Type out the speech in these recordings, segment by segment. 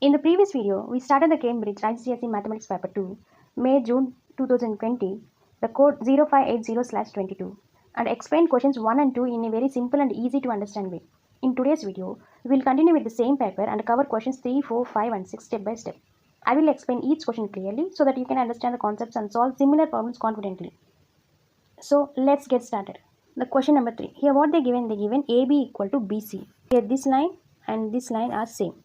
In the previous video, we started the Cambridge IGCSE Mathematics Paper 2, May-June 2020, the code 0580/22, and explained questions 1 and 2 in a very simple and easy to understand way. In today's video, we will continue with the same paper and cover questions 3, 4, 5 and 6 step by step. I will explain each question clearly so that you can understand the concepts and solve similar problems confidently. So let's get started. The question number 3. Here what they given AB equal to BC. Here this line and this line are same.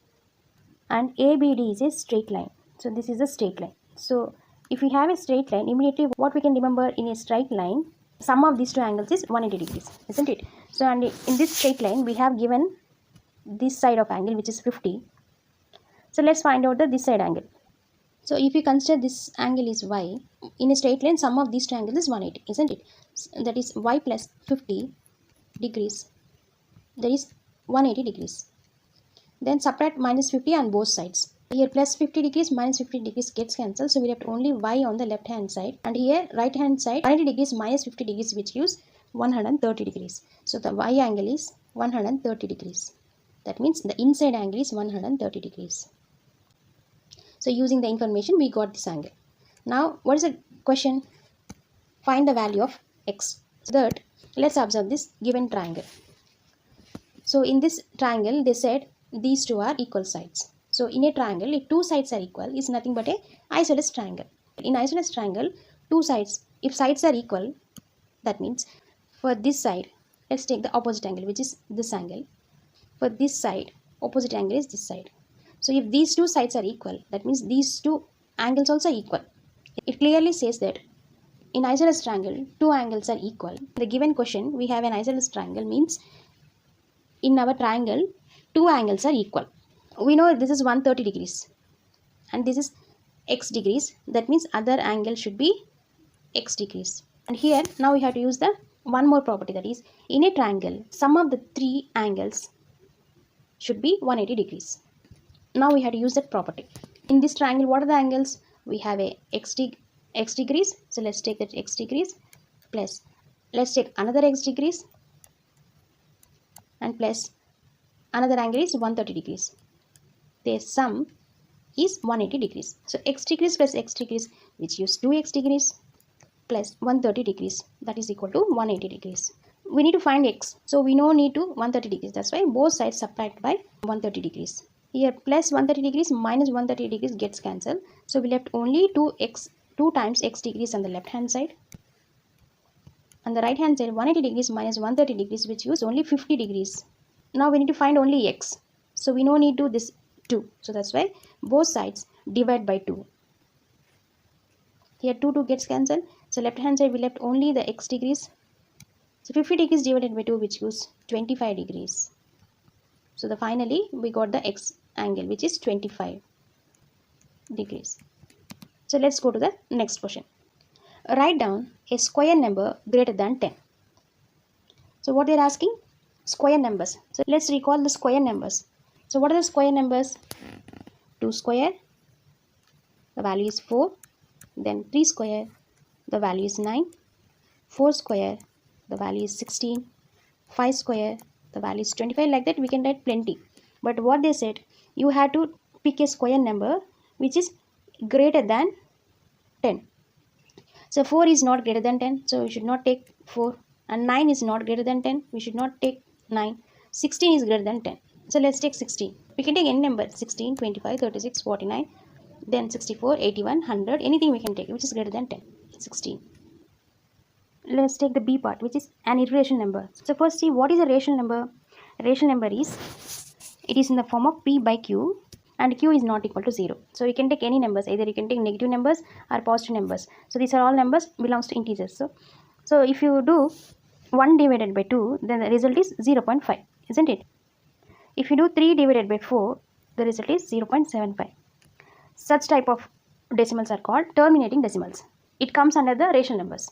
And ABD is a straight line. So this is a straight line. So if we have a straight line, immediately what we can remember in a straight line, sum of these two angles is 180 degrees, isn't it? So and in this straight line, we have given this side of angle which is 50. So let's find out this side angle. So if you consider this angle is y, in a straight line, sum of these two angles is 180, isn't it? That is y plus 50 degrees, that is 180 degrees. Then subtract minus 50 on both sides. Here plus 50 degrees minus 50 degrees gets cancelled. So we left only y on the left hand side. And here right hand side 180 degrees minus 50 degrees which gives 130 degrees. So the y angle is 130 degrees. That means the inside angle is 130 degrees. So using the information we got this angle. Now what is the question? Find the value of x. So that let's observe this given triangle. So in this triangle they said these two are equal sides. So in a triangle, if two sides are equal, is nothing but a isosceles triangle. In isosceles triangle, two sides, if sides are equal, that means for this side, let's take the opposite angle, which is this angle. For this side, opposite angle is this side. So if these two sides are equal, that means these two angles also equal. It clearly says that in isosceles triangle, two angles are equal. The given question, we have an isosceles triangle means in our triangle, two angles are equal. We know this is 130 degrees and this is x degrees. That means other angle should be x degrees. And here now we have to use the one more property, that is in a triangle sum of the three angles should be 180 degrees. Now we have to use that property. In this triangle what are the angles? We have a x degrees. So let's take that x degrees plus let's take another x degrees and plus another angle is 130 degrees. Their sum is 180 degrees. So x degrees plus x degrees which gives 2x degrees plus 130 degrees, that is equal to 180 degrees. We need to find x. So we no need to 130 degrees. That's why both sides subtract by 130 degrees. Here plus 130 degrees minus 130 degrees gets cancelled. So we left only 2 times x degrees on the left hand side. On the right hand side 180 degrees minus 130 degrees which gives only 50 degrees. Now we need to find only x. So we no need to this 2. So that's why both sides divide by 2. Here 2 gets cancelled. So left hand side we left only the x degrees. So 50 degrees divided by 2 which gives 25 degrees. So finally we got the x angle which is 25 degrees. So let's go to the next question. Write down a square number greater than 10. So what they are asking? Square numbers. So let's recall the square numbers. So what are the square numbers? 2 square, the value is 4. Then 3 square, the value is 9. 4 square, the value is 16. 5 square, the value is 25. Like that we can write plenty. But what they said, you have to pick a square number which is greater than 10. So 4 is not greater than 10. So we should not take 4. And 9 is not greater than 10. We should not take 9. 16 is greater than 10. So let's take 16. We can take any number, 16, 25, 36, 49, then 64, 81, 100, anything we can take which is greater than 10, 16. Let's take the B part which is an irrational number. So first see what is a rational number. A rational number is, it is in the form of P by Q and Q is not equal to 0. So you can take any numbers, either you can take negative numbers or positive numbers. So these are all numbers belongs to integers. So if you do 1 divided by 2, then the result is 0.5, isn't it? If you do 3 divided by 4, the result is 0.75. Such type of decimals are called terminating decimals. It comes under the rational numbers.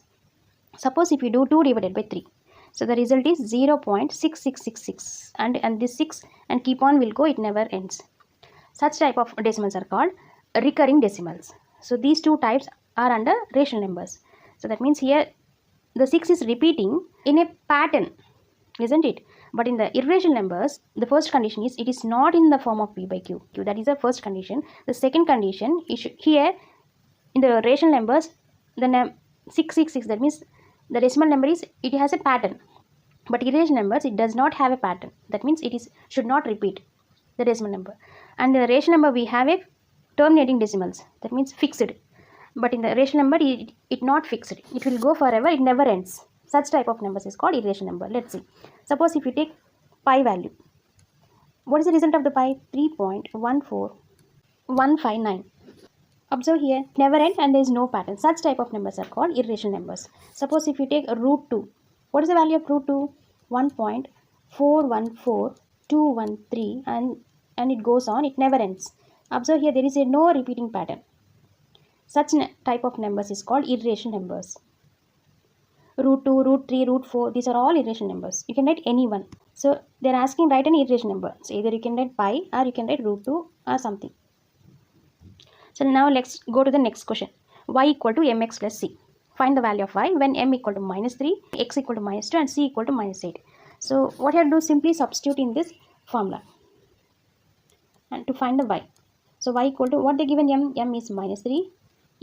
Suppose if you do 2 divided by 3, so the result is 0.6666 and this 6 and keep on will go, it never ends. Such type of decimals are called recurring decimals. So these two types are under rational numbers. So that means here the 6 is repeating in a pattern, isn't it? But in the irrational numbers, the first condition is it is not in the form of p by q. That is the first condition. The second condition is here in the rational numbers, the 666, that means the decimal number is, it has a pattern. But irrational numbers, it does not have a pattern. That means it is should not repeat the decimal number. And the rational number, we have a terminating decimals. That means fixed. But in the rational number, it not fixed. It will go forever. It never ends. Such type of numbers is called irrational number. Let's see. Suppose if you take pi value. What is the result of the pi? 3.14159. Observe here, never end and there is no pattern. Such type of numbers are called irrational numbers. Suppose if you take root 2. What is the value of root 2? 1.414213 and it goes on. It never ends. Observe here, there is no repeating pattern. Such type of numbers is called irrational numbers. Root 2, root 3, root 4, these are all irrational numbers. You can write any one. So they are asking write an irrational number. So either you can write pi or you can write root 2 or something. So now let's go to the next question. Y equal to mx plus c. Find the value of y when m equal to minus 3, x equal to minus 2 and c equal to minus 8. So what you have to do, simply substitute in this formula and to find the y. So y equal to what they given m is minus 3,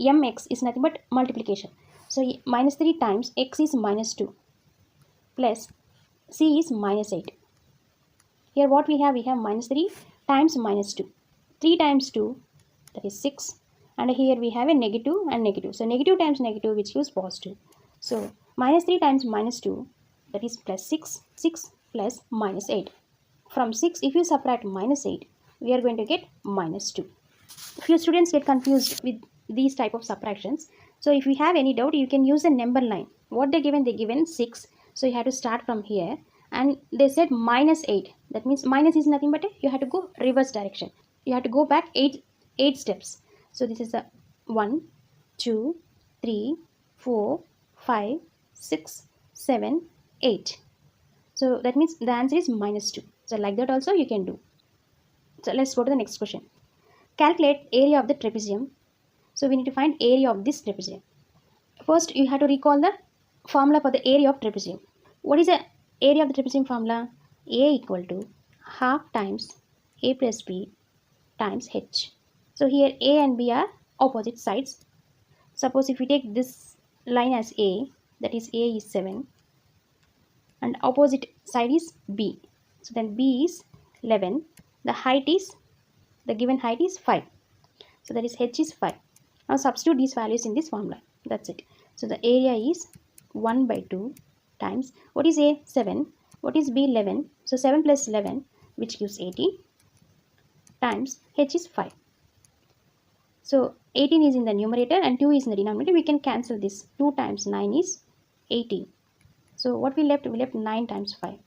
mx is nothing but multiplication. So minus 3 times x is minus 2 plus c is minus 8. Here what we have minus 3 times minus 2. 3 times 2, that is 6. And here we have a negative and negative. So negative times negative, which gives positive. So minus 3 times minus 2, that is plus 6. 6 plus minus 8. From 6, if you subtract minus 8, we are going to get minus 2. Few students get confused with these type of subtractions. So if you have any doubt, you can use a number line. What they given 6. So you have to start from here. And they said minus 8. That means minus is nothing but you have to go reverse direction. You have to go back 8 steps. So this is a 1, 2, 3, 4, 5, 6, 7, 8. So that means the answer is minus 2. So like that also you can do. So let's go to the next question. Calculate area of the trapezium. So we need to find area of this trapezium. First you have to recall the formula for the area of trapezium. What is the area of the trapezium formula? A equal to half times a plus b times h. So here a and b are opposite sides. Suppose if we take this line as a, that is a is 7 and opposite side is b. So then b is 11. The given height is 5. So that is h is 5. Now substitute these values in this formula. That's it. So the area is 1 by 2 times, what is a? 7. What is b? 11. So 7 plus 11, which gives 80, times h is 5. So 18 is in the numerator and 2 is in the denominator. We can cancel this. 2 times 9 is 18. So what we left? We left 9 times 5.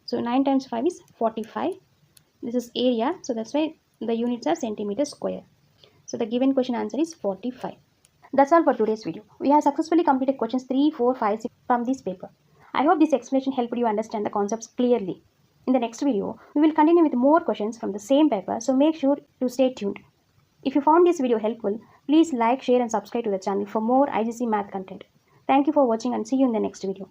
So 9 times 5 is 45. This is area. So that's why the units are centimeter square. So the given question answer is 45. That's all for today's video. We have successfully completed questions 3, 4, 5, 6 from this paper. I hope this explanation helped you understand the concepts clearly. In the next video, we will continue with more questions from the same paper, so make sure to stay tuned. If you found this video helpful, please like, share and subscribe to the channel for more IGCSE math content. Thank you for watching and see you in the next video.